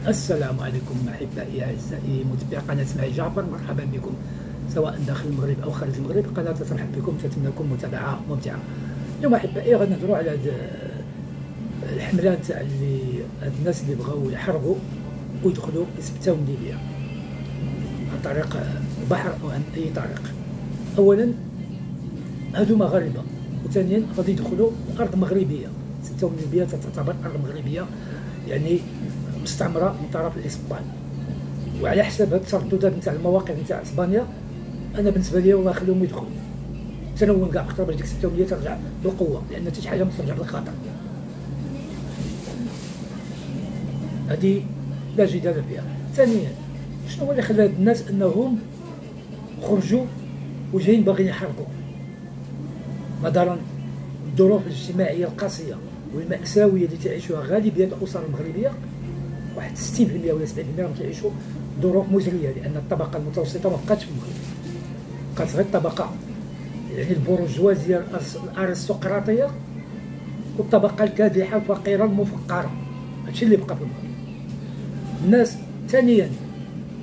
السلام عليكم احبائي اعزائي متابعي قناه معي جعفر، مرحبا بكم سواء داخل المغرب او خارج المغرب. قناه ترحب بكم، تتمنى لكم متابعه ممتعه. اليوم احبائي غادي نهضروا على هذه الحمله تاع اللي هاد الناس اللي بغاو يحرقوا ويدخلوا يسبتوا من ليبيا عن طريق البحر او عن اي طريق. اولا هادو مغاربه، وثانيا غادي يدخلوا الارض مغربيه. سبتوا من ليبيا تعتبر ارض مغربيه، يعني مستعمره من طرف الاسبان. وعلى حساب هاد الترددات نتاع المواقف نتاع اسبانيا، انا بالنسبه لي والله خليهم يدخلوا تنون كاع اكثر باش ديك 600 ترجع بالقوه، لان حتى شي حاجه ما ترجع بالخطر. هذه لا جدال فيها. ثانيا شنو هو اللي خلى هاد الناس انهم خرجوا وجايين باغيين يحرقوا؟ نظرا الظروف الاجتماعيه القاسيه والمأساويه اللي تعيشها غالبيه الاسر المغربيه. واحد 60% ولا 70% راهم كيعيشوا ظروف مزريه، لان الطبقه المتوسطه ما بقاتش في المغرب، بقات غير الطبقه يعني البرجوازيه الارستقراطيه والطبقه الكادحه الفقيره المفقره. هادشي اللي بقى في المغرب. الناس ثانيا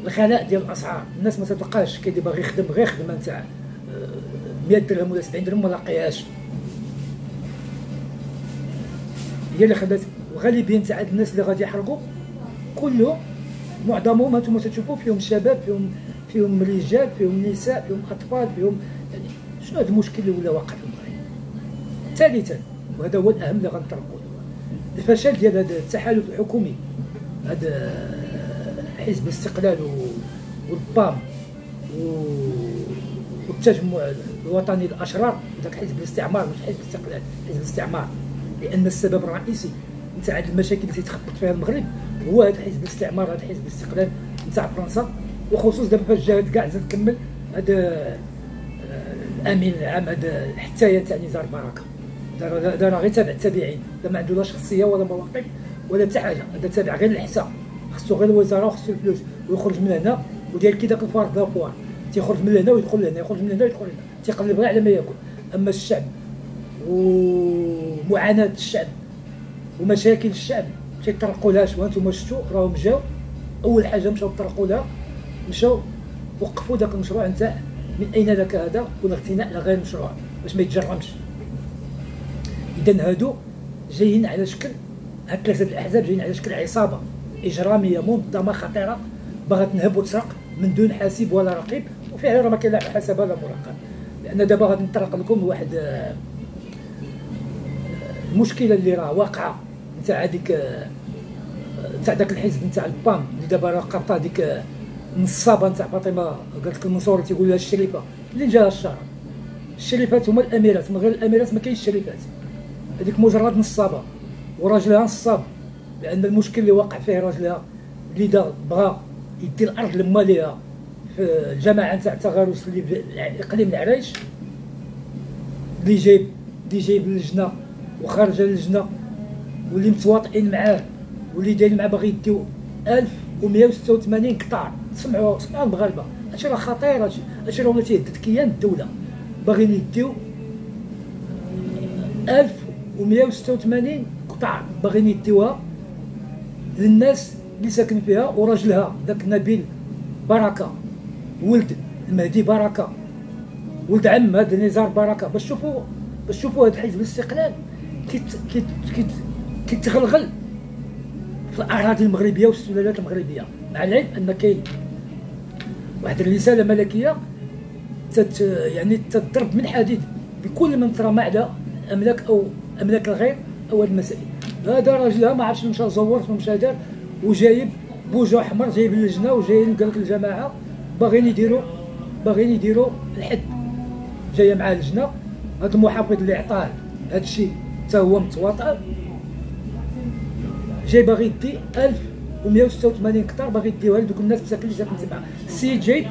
الغلاء ديال الاسعار، الناس ما تلقاش كاين اللي باغي يخدم غير خدمه نتاع 100 درهم ولا 70 درهم ما لاقيهاش. هي اللي خلات الغالبيه نتاع الناس اللي غادي يحرقوا كلهم معظمهم هانتوما تشوفوا فيهم شباب، فيهم رجال، فيهم نساء، فيهم اطفال، فيهم يعني شنو هذا المشكل اللي ولا واقع في المغرب. ثالثا وهذا هو الاهم اللي غنطرقوا له، الفشل ديال هذا التحالف الحكومي، هذا حزب الاستقلال والبام والتجمع الوطني الاشرار، ذاك حزب الاستعمار مش حزب الاستقلال، حزب الاستعمار. لان السبب الرئيسي نتاع هذه المشاكل اللي تيتخبط فيها المغرب هو هذا حزب الاستعمار، هذا حزب الاستقلال نتاع فرنسا. وخصوص دابا فاش جا كاع زاد كمل هذا الامين العام، هذا الحتايه تاع نزار بركه، دار غير تابع التابعين، لا ما عنده لا شخصيه ولا مواقف ولا حتى حاجه، هذا تابع غير الحساب، خصو غير الوزاره وخصو الفلوس، ويخرج من هنا وداير كي داك الفار دافوار، تيخرج من هنا ويدخل لهنا، يخرج من هنا ويدخل هنا، تيقلب غير على ما ياكل. اما الشعب ومعاناه الشعب ومشاكل الشعب تيطرقوا لهاش، وانتم شفتوا راهم جاو اول حاجه مشاو طرقوا لها، مشاو وقفوا داك المشروع نتاع من اين لك هذا والاغتناء على غير المشروع باش ما يتجرمش. اذا هادو جايين على شكل هاد ثلاثه الاحزاب جايين على شكل عصابه اجراميه منظمه خطيره باغا تنهب وتسرق من دون حاسب ولا رقيب، وفعلا راه ما كاين لا حساب ولا مراقب. لان دابا غادي نطرق لكم واحد المشكله اللي راه واقعه نتاع هذيك نتاع داك الحزب نتاع البام اللي دابا راه قاطع ديك النصابه نتاع فاطمه قالت لك المنصور تيقول لها الشريفه اللي جاها الشرع. الشريفات هما الاميرات، من غير الاميرات ما كاينش الشريفات. هذيك مجرد نصابه وراجلها نصاب، لان المشكل اللي واقع فيه راجلها اللي بغى يدي الارض لما ليها في الجماعه نتاع تغارس اللي في اقليم العرايش، اللي جايب اللجنه وخارج اللجنه واللي متواطئين معاه واللي دايرين معاه باغي يديو 1186 قطار. سمعوا المغاربه، هادشي راه خطير، هادشي راه ولا تيهدد كيان الدوله. باغيين يديو 1186 قطار باغيين يديوها للناس اللي ساكن فيها، وراجلها داك نبيل بركه ولد المهدي بركه ولد عم هذا نزار بركه. باش تشوفوا هذا حزب الاستقلال كيتغلغل في الاراضي المغربيه والسلالات المغربيه، مع العلم ان كاين واحد الرساله ملكيه يعني تضرب من حديد بكل من ترمى على املاك او املاك الغير او هذه المسائل. هذا راجلها ما عرفتش مشى زور في مشى دار وجايب بوجه احمر، جايب اللجنه وجايين قال لك الجماعه باغيين يديروا الحد. جايه مع اللجنه، هذا المحافظ اللي عطاه هذا الشيء حتى هو متواطئ، جاي باغي يدي 1186 قطار باغي يديوها لدوك الناس مساكين اللي ساكنين تبعها. السيد جاي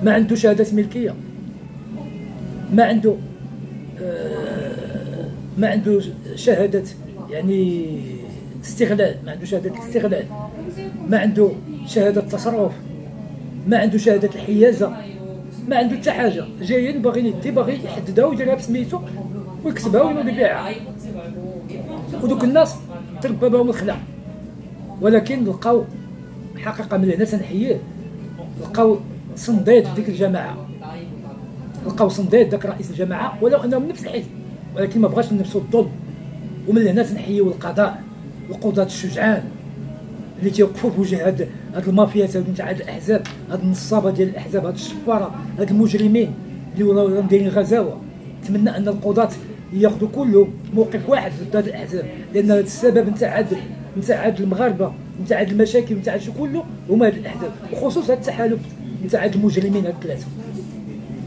ما عنده شهاده ملكيه، ما عنده شهاده يعني استغلال، ما عنده شهاده الاستغلال، ما عنده شهاده تصرف، ما عنده شهاده الحيازه، ما عنده حتى حاجه. جايين باغيين باغي يحددها ويديرها بسميتو ويكتبها وينوض يبيعها، ودوك الناس تربى بهم الخلا. ولكن لقاو حقيقه من هنا تنحييه، لقاو صنديد ديك الجماعه، لقاو صنديد داك رئيس الجماعه ولو انهم نفس الحزب، ولكن ما بغاش نفسوا الظلم. ومن هنا تنحييو القضاء، القضاة الشجعان اللي تيوقفوا بوجه هاد المافيات هادو نتاع هاد الاحزاب، هاد النصابه ديال الاحزاب، هاد الشفاره، هاد المجرمين اللي ولاو دايرين غزاوه. نتمنى ان القضاة ياخذوا كلهم موقف واحد ضد هاد الاحزاب، لان هاد السبب نتاع هاد المغاربه، نتاع هاد المشاكل، نتاع هادشي كله هما هاد الاحزاب، وخصوصا هاد التحالف نتاع هاد المجرمين، هاد الثلاثه،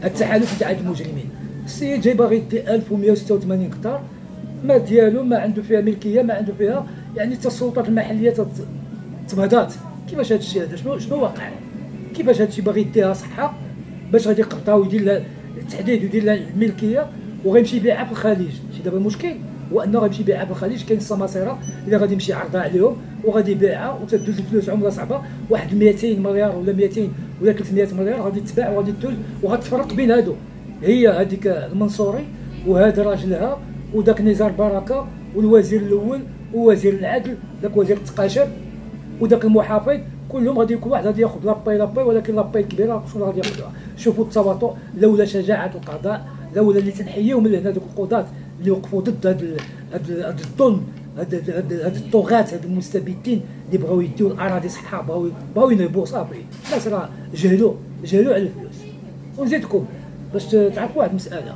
هاد التحالف نتاع هاد المجرمين. السيد جاي باغي يدي 1186 هكتار، ما ديالو، ما عنده فيها ملكيه، ما عنده فيها، يعني حتى السلطات المحليه تبهضات. كيفاش هذا الشيء هذا؟ شنو واقع؟ كيفاش هذا الشيء باغي يديها صحه باش غادي يقطعوا ويدير لها التحديد ويدير لها الملكيه وغيمشي يبيعها في الخليج؟ شي دابا المشكل هو انه غيمشي يبيعها في الخليج، كاين السماسره اللي غادي يمشي يعرضها عليهم وغادي يبيعها وتدوز الفلوس عمره صعبه، واحد 200 مليار ولا 200 ولا 300 مليار غادي تباع وغادي تدوز وغتفرق بين هادو. هي هذيك المنصوري وهذا راجلها وداك نزار بركه والوزير الاول ووزير العدل، داك وزير التقاشر وداك المحافظ، كلهم غادي يكون واحد غادي ياخذ لاباي، ولكن لاباي الكبيره شنو غادي ياخذوها؟ شوفوا التواطؤ، لولا شجاعه القضاء، لولا اللي تنحييهم من هنا دوك القضاة اللي وقفوا ضد هذا الظلم، هاد الطغاة، هاد المستبدين اللي بغاو يديو الاراضي صحه، بغاو ينهبوا صافي. الناس راه جهلوا على الفلوس. ونزيدكم باش تعرفوا واحد المساله،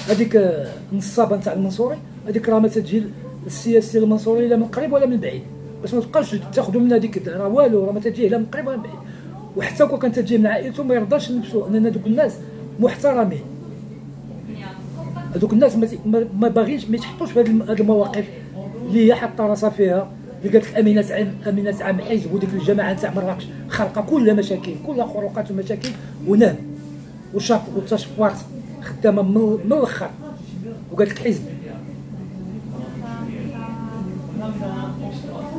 هذيك النصابه نتاع المنصوري، هذيك راه ما تجي السياسي المنصوري لا من قريب ولا من بعيد، باش ما تبقاش تاخذوا منها ديك، راه والو، راه ما تجيه لا من قريب ولا من بعيد. وحتى كون كانت تجي من عائلته ما يرضاش نلبسوا، اننا دوك الناس محترمين، هذوك الناس ما باغينش ما يتحطوش في هذه المواقف اللي هي حاطه راسها فيها، اللي قالت لك امينه عام حزب وديك الجماعه نتاع مراكش خالقه كلها مشاكل، كلها خروقات ومشاكل ونهب وتشفرات خدامه من الاخر، وقالت لك حزب.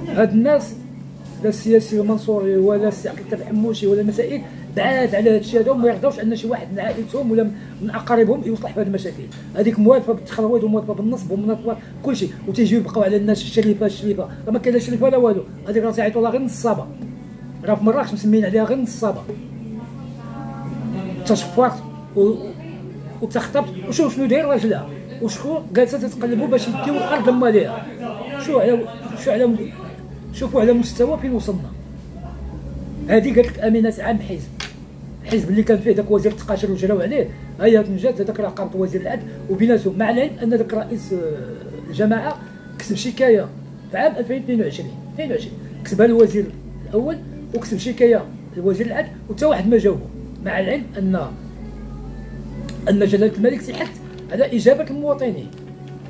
هاد الناس لا السياسي المنصوري ولا السي عقيل الحموشي ولا المسائل بعاد على هذا الشيء هذا، وما يرضاوش ان شي واحد من عائلتهم ولا من اقاربهم يصلح في هذه المشاكل. هذيك موالفه بالتخلويض وموالفه بالنصب وموالفه كل شيء، وتيجيو يبقاو على الناس الشريفه، راه ما كاين لا شريفه لا والو. هذيك راه تيعيطوا لها غير نصابه، راه في مراكش مسمين عليها غير نصابه، تشفرت وتخطبت. وشوف شنو داير راجلها، وشكون جالسه تتقلبوا باش يديو الارض مالها. شوفوا على مستوى فين وصلنا. هذه قالت لك امينه عام حزب اللي كان فيه داك وزير التقاشر وجراو عليه، هيا نجات هذاك راه قامت وزير العدل وبيناتهم، مع العلم ان داك رئيس الجماعه كتب شكايه في عام 2022 كتبها الوزير الاول وكتب شكايه لوزير العدل وحتى واحد ما جاوبه، مع العلم ان جلاله الملك تحت على اجابه المواطنين،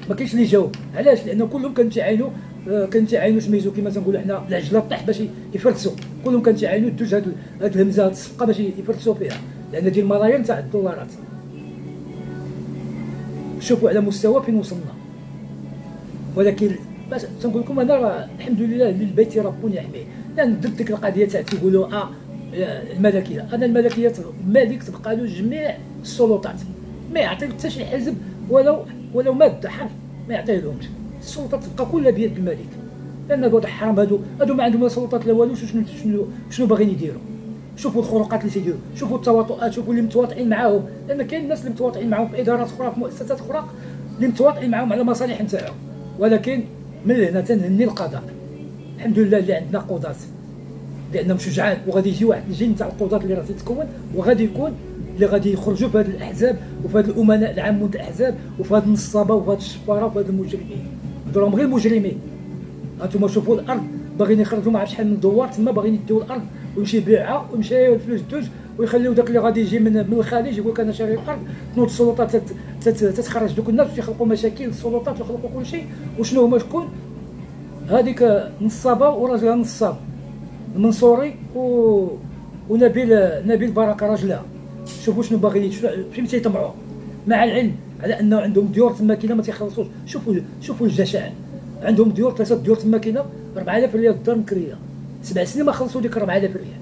ما كاينش اللي جاوب. علاش؟ لان كلهم كانوا تيعاينوا سميتو كما تنقولوا حنا العجله طيح باش يفركسوا، كلهم كانوا تيعاينوا دوز هاد الهمزه هاد الصفقه باش يفركسوا فيها، لان ديال الملايين تاع الدولارات. شوفوا على مستوى فين وصلنا. ولكن باش تنقول لكم انا راه الحمد لله للبيت رب يحميه، لان ضد ديك القضيه تاع تيقولوا الملكيه. انا الملكيه الملك تبقى له جميع السلطات، ما يعطي حتى شي حزب ولو ماده حرف ما يعطيه لهمش، السلطات تبقى كلها بيد الملك، لان هادو الحرام هادو ما عندهم لا سلطات لا والو. شنو باغيين يديروا؟ شوفوا الخروقات اللي تيديروا، شوفوا التواطؤات، شوفوا اللي متواطئين معاهم، لان كاين الناس اللي متواطئين معاهم في ادارات اخرى في مؤسسات اخرى اللي متواطئين معاهم على مصالح نتاعهم. ولكن من هنا تنهني القضاء، الحمد لله اللي عندنا قضاة لانهم شجعان، وغادي يجي واحد الجيل نتاع القضاة اللي راه تيتكون، وغادي يكون اللي غادي يخرجوا في هذه الاحزاب وفي هذه الامناء العامون تاع الاحزاب وفي هذه النصابه وفي هذه الشفاره وفي هذه المجرمين. هادو راهم غير مجرمين. هانتوما شوفوا الارض باغيين يخرجوا ما عرف شحال من دوار تما، باغيين يديو الارض ويمشي يبيعها ويمشي الفلوس دوز، ويخليو داك اللي غادي يجي من الخارج يقول لك انا شاري الارض. تنوض السلطات تتخرج دوك الناس ويخلقوا مشاكل، السلطات ويخلقوا كل شيء. وشنو هما شكون؟ هذيك نصابه وراجلها نصاب، المنصوري ونبيل بركه راجلها. شوفوا شنو باغيين، فين تيطمعوا، مع العلم على انه عندهم ديور تما كاينه ما تيخلصوش. شوفوا الجشع، عندهم ديور 3 ديور تما كاينه 4000 ريال الدار مكريه، 7 سنين ما خلصوا ديك 4000 ريال،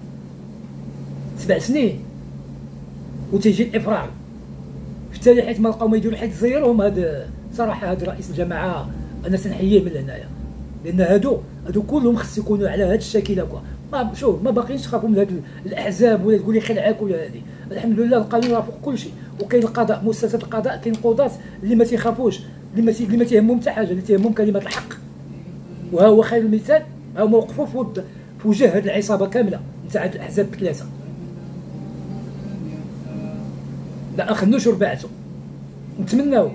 7 سنين. وتيجي الافراغ في التالي حيت ما لقاو ما يديروا حيت زيروهم. هذا صراحه هذا رئيس الجماعه انا تنحييه من هنايا، لان هادو كلهم خص يكونوا على هذا الشكل هكا. ما شوف ما باقيينش تخافوا من هاد الاحزاب ولا تقول لي خلعك ولا هذه. الحمد لله القانون راه فوق كل شيء، وكاين القضاء، مؤسسات القضاء، كاين قضاة اللي ما تيخافوش، اللي ما تيهمهم حتى حاجه، اللي تيهمهم كلمه الحق. وها هو خير المثال، ها هما وقفوا في وجه هذه العصابه كامله نتاع هاد الاحزاب الثلاثه. لا اخذنوش وربعتو. نتمناو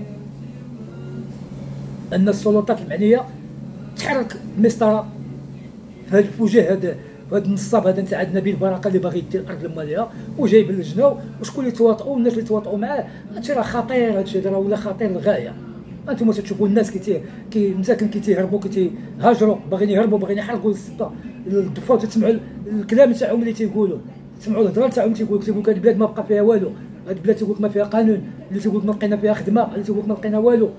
ان السلطات المعنيه تحرك المسطره في وجه هذا النصاب هذا نتاع نبيل بركه اللي باغي يدير الارض الماليه وجايب اللجنه، وشكون اللي تواطؤوا، الناس اللي تواطؤوا معاه. هادشي راه خطير، هادشي راه ولا خطير للغايه. انتم تشوفوا الناس مساكن كيتهربوا كيتهاجروا، باغيين يهربوا، باغيين يحرقوا السبطه الضفه، وتسمعوا الكلام تاعهم اللي تيقولوا، تسمعوا الهضره تاعهم تيقول لك هاد البلاد ما بقى فيها والو، هاد البلاد تيقول لك ما فيها قانون، اللي تيقول لك ما لقينا فيها خدمه، اللي تيقول لك ما لقينا والو.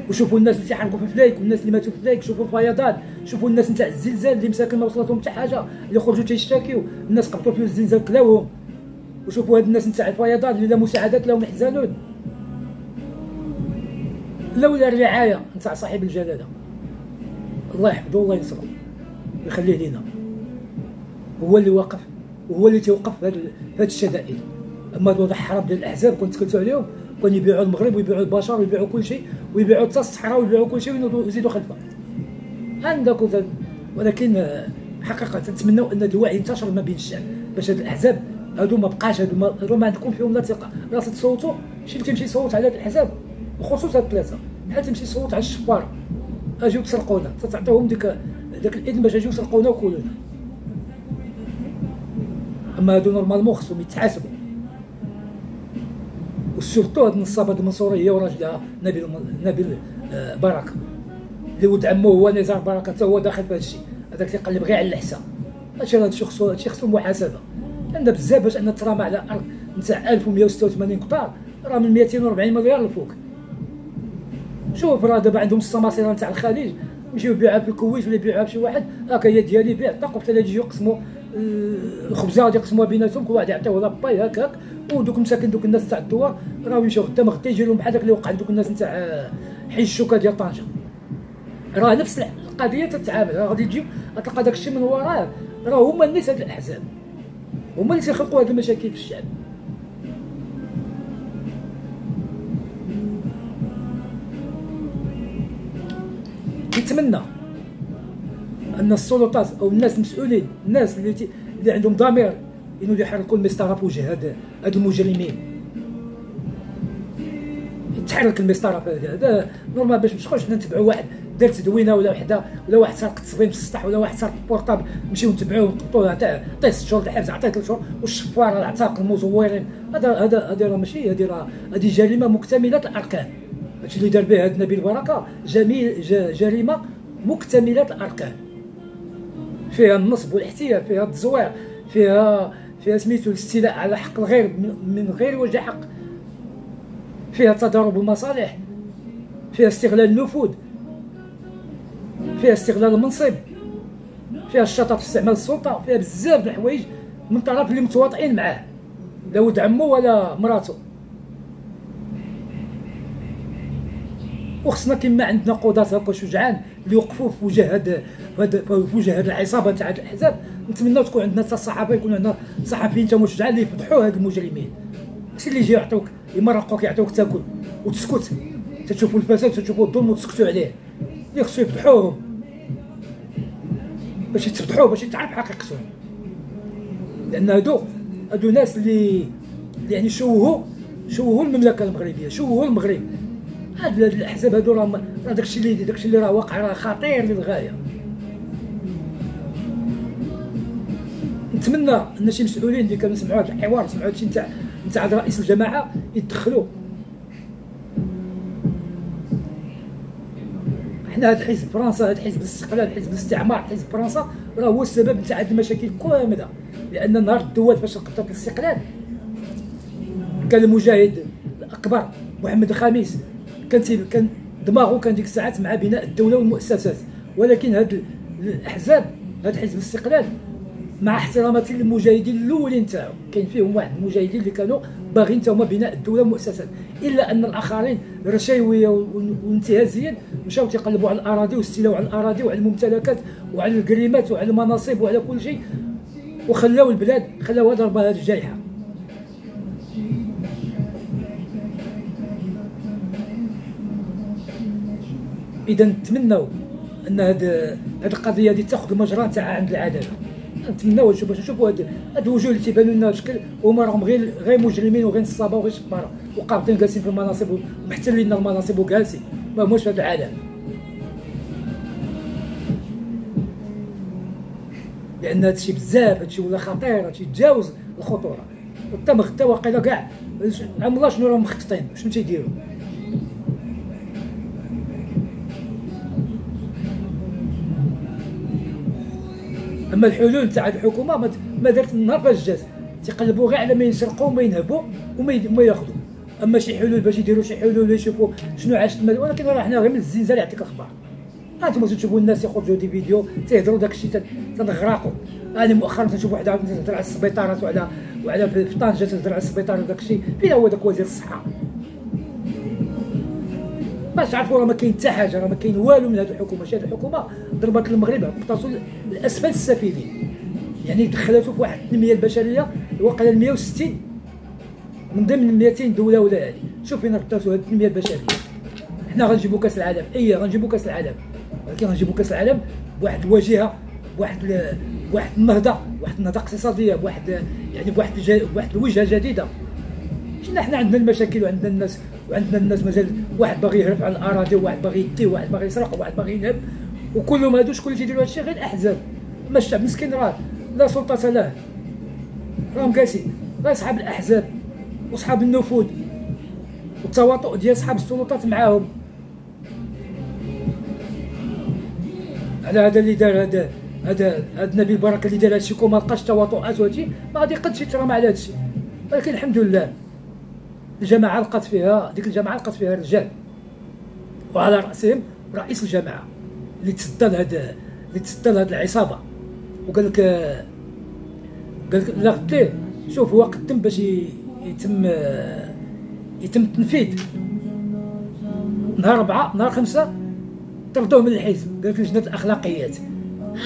وشوفوا الناس اللي تيحرقوا في فلايك، والناس اللي ماتوا في فلايك، شوفوا الفيضان، شوفوا الناس نتاع الزلزال اللي مساكن ما وصلتهم حتى حاجه، اللي خرجوا تيشتاكيو، الناس قبطوا في الزلزال كلاوهم. وشوفوا هاد الناس نتاع الفيضان اللي لا مساعدات لهم يحزنون، لولا الرعايه نتاع صاحب الجلاله، الله يحفظه والله ينصره ويخليه لينا. هو اللي واقف وهو اللي تيوقف في هاد الشدائد. اما هاد الحرام ديال الاحزاب كنت تكلتوا عليهم، كانوا يبيعوا المغرب ويبيعوا البشر ويبيعوا كل شيء، ويبيعوا حتى الصحراء ويبيعوا كل شيء ويزيدوا خلفه. عندك ولكن حقيقه نتمنوا ان الوعي ينتشر ما بين الشعب، باش هاد الاحزاب هادو ما بقاش، هادو ما عندكم فيهم لا ثقه. راه تصوتوا، تمشي تصوت على هاد الاحزاب وخصوصا هاد الثلاثه، بحال تمشي تصوت على الشفار اجيو تسرقونا، تعطيوهم داك الاذن باش اجيو يسرقونا وكلونا. اما هادو نورمالمون خصهم يتحاسبوا. وسورتو هاد النصابه المنصوريه هي وراجلها نبيل بركه اللي ولد عمو هو نزار بركه، حتى هو داخل في هادشي، هذاك تيقلب غير على الحساب. هادشي خصو محاسبه. عندنا بزاف باش ان ترامى على ارض نتاع 1186 قطار، راه من 240 مليار لفوق. شوف راه دابا عندهم السماسره نتاع الخليج، يمشيو يبيعوها في الكويت ولا يبيعوها بشي واحد، هكا هي ديالي بيع طاق، حتى يجيو يقسموا الخبزه غادي يقسموها بيناتهم، كل واحد يعطيوه لاباي هكاك. ودوك مساكن دوك الناس تاع الدوار راهو يمشيو غدا يجي لهم بحال داك اللي وقع لدوك الناس نتاع حي الشوكه ديال طنجه. راه نفس القضيه تتعامل، راه غادي تجيب غتلقى داك الشيء من وراه، راه هما الناس هاد الاحزاب هما اللي تيخلقوا هاد المشاكل في الشعب. نتمنى ان السلطات او الناس المسؤولين، الناس اللي عندهم ضمير، انه يحركوا المسطره في وجه هاد المجرمين. يتحرك المسطره في هذا نورمال، باش مشكونش حنا نتبعوا واحد دار تدوينه ولا وحده ولا واحد سرق التصبين في السطح ولا واحد سرق البورطابل، نمشيو نتبعوه ونطبطوه، عطيه 6 شهور الحبس، عطيه 3 شهور، والشفار العتاق المزورين. هذا راه ماشي، هذه جريمه مكتمله الاركان. هادشي اللي دار به هاد نبيل بركه جريمه مكتمله الاركان، فيها النصب والاحتيال، فيها التزوير، فيها سميتو الاستيلاء على حق الغير من غير وجه حق، فيها تضارب المصالح، فيها استغلال النفوذ، فيها استغلال المنصب، فيها الشطط في استعمال السلطه، فيها بزاف د الحوايج من طرف اللي متواطئين معاه، لا ولد عمو ولا مراته. وخصنا كما عندنا قضاة هكا شجعان اللي يوقفوا في وجه هاد العصابه تاع هاد الاحزاب. نتمناو تكون عندنا حتى الصحافه، يكون عندنا صحفيين تا شجعان اللي يفضحوا هاد المجرمين، ماشي اللي يجيو يعطوك يمرقوك يعطوك تاكل وتسكت، تشوفوا الفساد تشوفوا الظلم وتسكتوا عليه. اللي خصو يفضحوهم باش يتفضحوا، باش يتعرف حقيقتهم، لان هادو ناس اللي يعني شوهوا المملكه المغربيه، شوهوا المغرب. هاد الاحزاب هادو راه داكشي اللي راه واقع، راه خطير للغايه. نتمنى ان شي مسؤولين اللي كانوا سمعوا هذا الحوار، سمعوا هادشي نتاع رئيس الجماعه، يتدخلوا. حنا هاد حزب فرنسا، هاد حزب الاستقلال، حزب الاستعمار، حزب فرنسا راه هو السبب نتاع هاد المشاكل كامله. لان نهار الدوات باش قطعت الاستقلال كان المجاهد الاكبر محمد الخامس كان دماغه كان ديك الساعات مع بناء الدوله والمؤسسات، ولكن هاد الاحزاب، هاد حزب الاستقلال مع احتراماتي للمجاهدين الاولين تاعو، كاين فيهم واحد المجاهدين اللي كانوا باغيين تا هما بناء الدوله والمؤسسات، الا ان الاخرين رشاويه وانتهازيين مشاو تيقلبوا على الاراضي واستيلاو على الاراضي وعلى الممتلكات وعلى الكريمات وعلى المناصب وعلى كل شيء، وخلاو البلاد، خلاوها ضربه هذه الجائحه. اذا نتمنوا ان هذه القضيه هذه تاخذ المجرى تاعها عند العداله. نتمنوا باش نشوفوا هاد الوجوه اللي تيبانوا لنا شكل هما راهم غير مجرمين وغير نصابه وغير شطاره وقابضين جالسين في المناصب ومحتلين المناصب وجالسين ما هموش في هذا العالم. لان هادشي بزاف، هادشي ولا خطير، هادشي تجاوز الخطوره. حتى غدا واقيلا كاع عم الله شنو راهم مخططين، شنو تيديروا. اما الحلول تاع الحكومه ما دارت النهار فاش جات، تيقلبوا غير على ما يسرقوا وما ينهبوا وما ياخذوا. اما شي حلول باش يديروا شي حلول يشوفوا شنو عاشت ولكن راه حنا غير من الزنزانه يعطيك الاخبار. هانتوما تشوفوا الناس يخرجوا دي فيديو تيهضروا داك الشيء تنغرقوا. انا مؤخرا تنشوف واحد عاود تهضر على السبيطارات وعلى في طنجه تهضر على السبيطار وداك الشيء، فين هو داك وزير الصحه؟ باش عرفوا راه ما كاين حتى حاجه، راه ما كاين والو من هذه الحكومه. هذه الحكومه ضربت المغرب هبطاتو لاسفل السافلين، يعني دخلاتو في واحد التنميه البشريه واقيلا 160 من ضمن 200 دوله ولا هذه. شوف فين رداتو هذه التنميه البشريه. حنا غنجيبو كاس العالم، غنجيبو كاس العالم، ولكن غنجيبو كاس العالم بواحد الواجهه، بواحد النهضه، بواحد النهضه اقتصاديه، بواحد الوجهه جديده. حنا عندنا المشاكل وعندنا الناس مازال واحد باغي يهرب على الاراضي وواحد باغي يدي وواحد باغي يسرق وواحد باغي ينهب، وكلهم هادو شكون اللي تيديروا هادشي؟ غير الاحزاب. اما الشعب مسكين راه لا سلطه له، راهم جالسين غير صحاب الاحزاب وصحاب النفوذ والتواطؤ ديال صحاب السلطات معاهم. على هذا اللي دار هذا نبيل بركه اللي دار هادشي، كون ما لقاش تواطؤات وهادشي ما غادي يقدش يترمى على هادشي. ولكن الحمد لله الجماعه لقات فيها، ديك الجماعه لقات فيها رجال، وعلى راسهم رئيس الجماعه اللي تصدى لهاد العصابه، وقال لك لا غديه شوف هو قدم باش يتم التنفيذ. نهار 4 نهار 5 طردوه من الحزب، قال لك لجنه الاخلاقيات.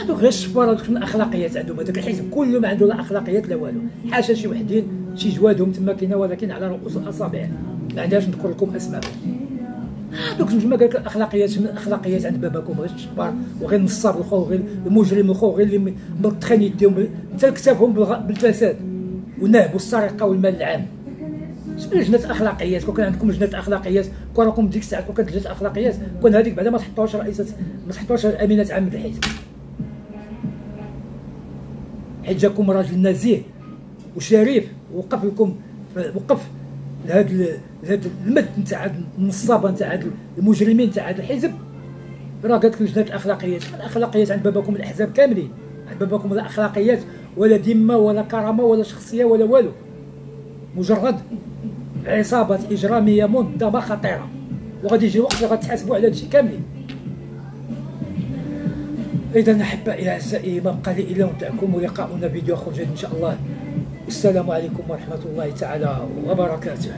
هادوك غير الشفار، هادوك من الاخلاقيات عندهم هذاك الحزب كله ما عنده لا اخلاقيات لا والو، حاشا شي وحدين شي جوادهم تما كاينه ولكن على رؤوس الاصابع ما عندهاش نذكر لكم اسمائهم. هادوك جوج قال لك الاخلاقيات من الاخلاقيات عند باباكم، غير الشفار وغير النصاب الخو غير المجرم الخو غير اللي ملطخين يديهم حتى كتافهم بالفساد ونهبوا السرقه والمال العام. شنو لجنه الاخلاقيات؟ كون كان عندكم لجنه اخلاقيات كون راكم ديك الساعه كون كانت لجنه اخلاقيات كون هذيك بعدا ما تحطوهاش رئيسه، ما تحطوهاش امينه عام الحزب، حيت جاكم راجل نزيه وشريف ووقف لكم، وقف لهذا المد نتاع النصابه نتاع هاد المجرمين نتاع هذا الحزب. راه قالت لك لجنه الاخلاقيات، الاخلاقيات عند باباكم الاحزاب كاملين، عند باباكم لا اخلاقيات ولا ذمه ولا كرامه ولا شخصيه ولا والو، مجرد عصابات اجراميه منظمه خطيره، وغادي يجي وقت اللي غتحاسبوا على هادشي كاملين. اذا احبائي اعزائي ما بقى لي الا ودعكم ولقاؤنا فيديو اخر جديد ان شاء الله. والسلام عليكم ورحمه الله تعالى وبركاته.